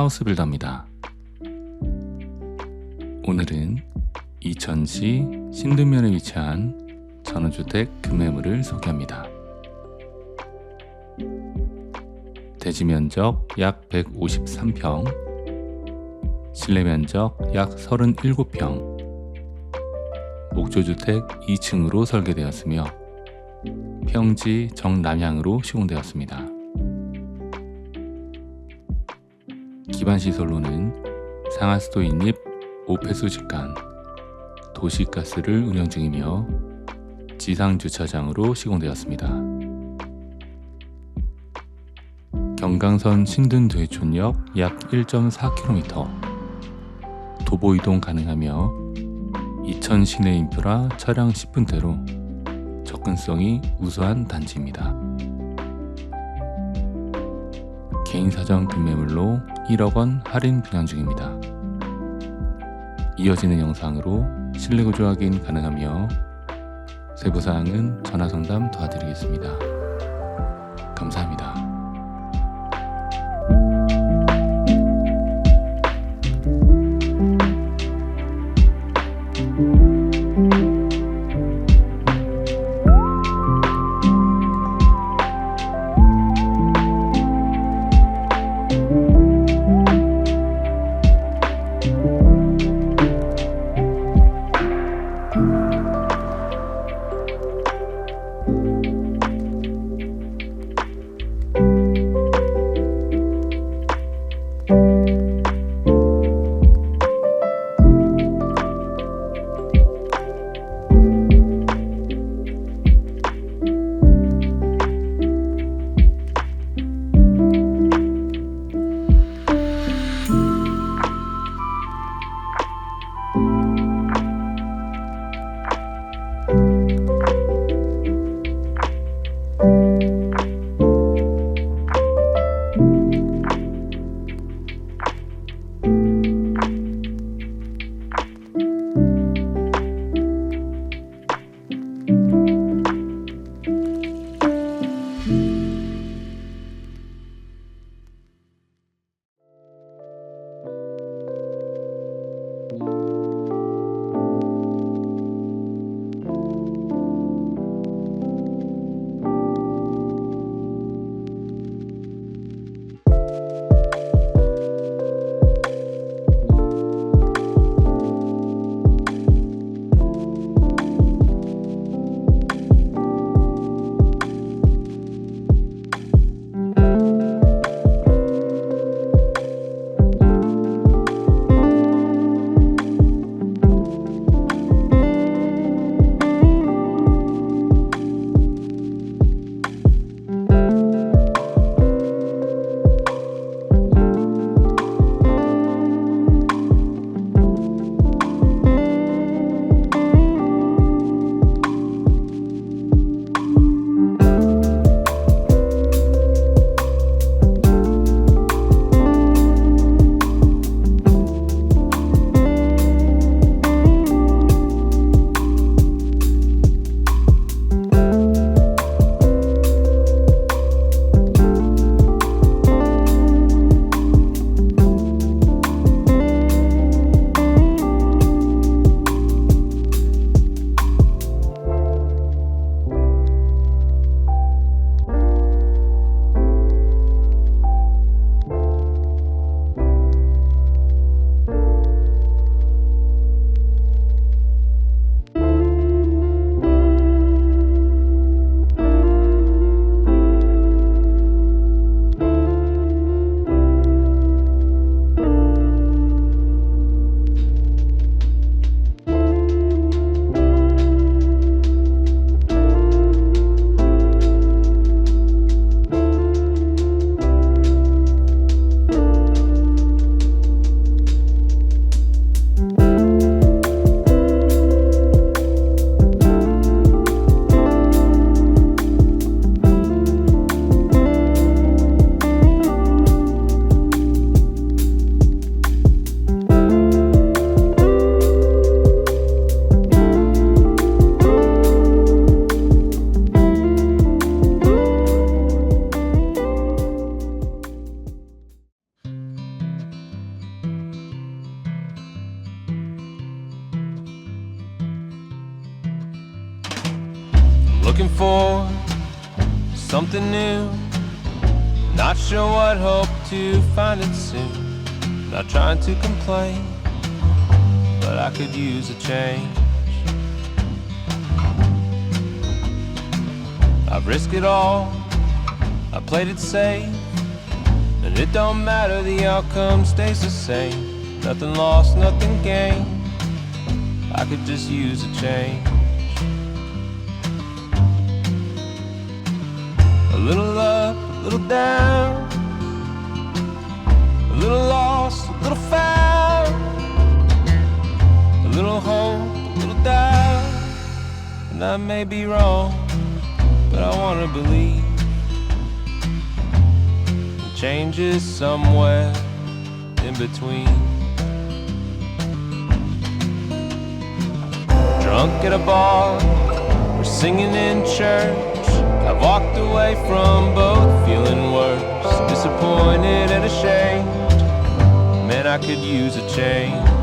하우스 빌더입니다. 오늘은 이천시 신도면에 위치한 전원주택 급매물을 소개합니다. 대지면적 약 153평, 실내면적 약 37평, 목조주택 2층으로 설계되었으며 평지 정남향으로 시공되었습니다. 기반시설로는 상하수도 인입 5폐수 직관, 도시가스를 운영 중이며 지상주차장으로 시공되었습니다. 경강선 신든두해촌역 약 1.4km, 도보이동 가능하며 이천 시내 인프라 차량 10분대로 접근성이 우수한 단지입니다. 개인사정 급매물로 1억원 할인 분양 중입니다. 이어지는 영상으로 실내구조 확인 가능하며 세부사항은 전화상담 도와드리겠습니다. 감사합니다. looking for something new. Not sure what, hope to find it soon. Not trying to complain, but I could use a change. I've risked it all, I played it safe, and it don't matter, the outcome stays the same. Nothing lost, nothing gained, I could just use a change. A little up, a little down, a little lost, a little found, a little hope, a little doubt. And I may be wrong, but I wanna believe change is somewhere in between. Drunk at a bar, we're singing in church. I've walked away from both, feeling worse, disappointed and ashamed. Man, I could use a change.